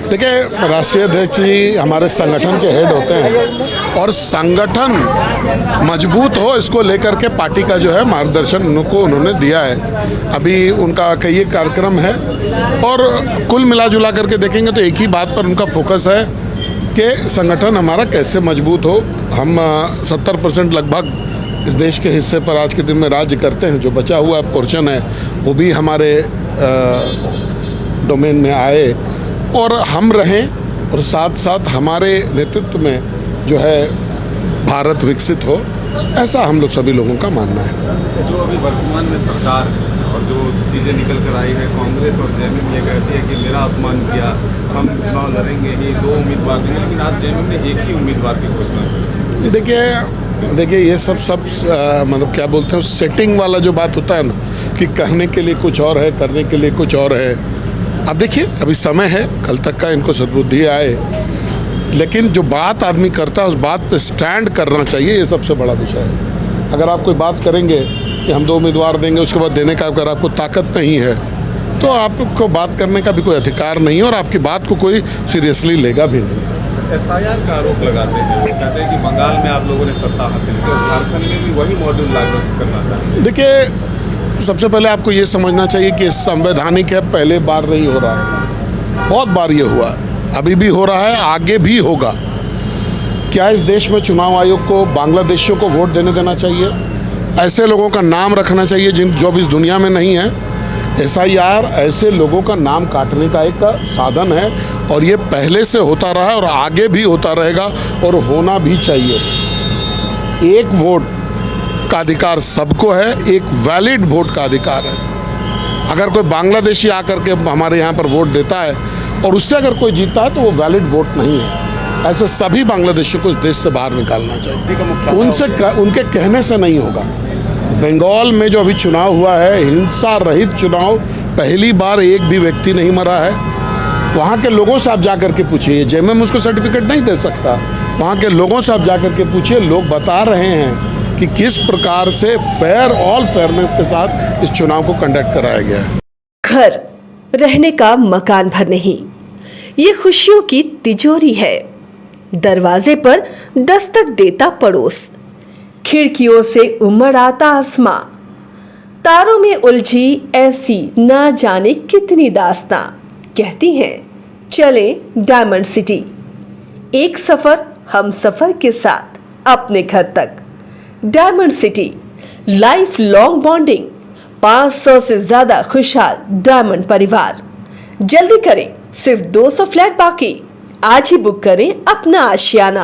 देखिए, राष्ट्रीय अध्यक्ष जी हमारे संगठन के हेड होते हैं और संगठन मजबूत हो इसको लेकर के पार्टी का जो है मार्गदर्शन उनको उन्होंने दिया है। अभी उनका कई कार्यक्रम है और कुल मिला जुला करके देखेंगे तो एक ही बात पर उनका फोकस है कि संगठन हमारा कैसे मजबूत हो। हम 70% लगभग इस देश के हिस्से पर आज के दिन में राज्य करते हैं। जो बचा हुआ पोर्शन है वो भी हमारे डोमेन में आए और हम रहें और साथ साथ हमारे नेतृत्व में जो है भारत विकसित हो, ऐसा हम लोग सभी लोगों का मानना है। जो अभी वर्तमान में सरकार और जो चीज़ें निकल कर आई है, कांग्रेस और जेएमएम ये कहती है कि मेरा अपमान किया, हम चुनाव लड़ेंगे ही, 2 उम्मीदवार देंगे, लेकिन आज जेएमएम ने एक ही उम्मीदवार की घोषणा की। देखिए ये सब मतलब क्या बोलते हैं, सेटिंग वाला जो बात होता है ना कि कहने के लिए कुछ और है, करने के लिए कुछ और है। अब देखिए अभी समय है, कल तक का इनको सद्बुद्धि आए, लेकिन जो बात आदमी करता है उस बात पे स्टैंड करना चाहिए, ये सबसे बड़ा विषय है। अगर आप कोई बात करेंगे कि हम 2 उम्मीदवार देंगे, उसके बाद देने का अगर आपको ताकत नहीं है तो आपको बात करने का भी कोई अधिकार नहीं है और आपकी बात को कोई सीरियसली लेगा भी नहीं। एसआईआर का आरोप लगाते हैं, वो कहते हैं कि बंगाल में आप लोगों ने सत्ता हासिल की और झारखंड में भी वही मॉड्यूल लागू करना चाहिए। देखिए, सबसे पहले आपको ये समझना चाहिए कि संवैधानिक है, पहले बार नहीं हो रहा है, बहुत बार ये हुआ, अभी भी हो रहा है, आगे भी होगा। क्या इस देश में चुनाव आयोग को बांग्लादेशियों को वोट देना चाहिए? ऐसे लोगों का नाम रखना चाहिए जो भी इस दुनिया में नहीं है। एसआईआर ऐसे लोगों का नाम काटने का एक साधन है और ये पहले से होता रहा है और आगे भी होता रहेगा और होना भी चाहिए। एक वोट का अधिकार सबको है, एक वैलिड वोट का अधिकार है। अगर कोई बांग्लादेशी आकर के हमारे यहाँ पर वोट देता है और उससे अगर कोई जीतता है तो वो वैलिड वोट नहीं है। ऐसे सभी बांग्लादेशियों को इस देश से बाहर निकालना चाहिए। उनके कहने से नहीं होगा। बंगाल में जो अभी चुनाव हुआ है, हिंसा रहित चुनाव, पहली बार एक भी व्यक्ति नहीं मरा है। वहाँ के लोगों से आप जा कर के पूछिए, जेएमएम उसको सर्टिफिकेट नहीं दे सकता। वहाँ के लोगों से आप जा कर के पूछिए, लोग बता रहे हैं कि किस प्रकार से ऑल फेयरनेस के साथ इस चुनाव को कंडक्ट कराया गया है। घर रहने का मकान भर नहीं, ये खुशियों की तिजोरी है। दरवाजे पर दस्तक देता पड़ोस, खिड़कियों से उमड़ आता आसमां, तारों में उलझी ऐसी न जाने कितनी दास्तां। कहती हैं चले डायमंड सिटी, एक सफर हम सफर के साथ अपने घर तक। Diamond city, life long bonding, 500 से ज्यादा खुशहाल डायमंड परिवार। जल्दी करें, सिर्फ 200 फ्लैट बाकी। आज ही बुक करें अपना आशियाना।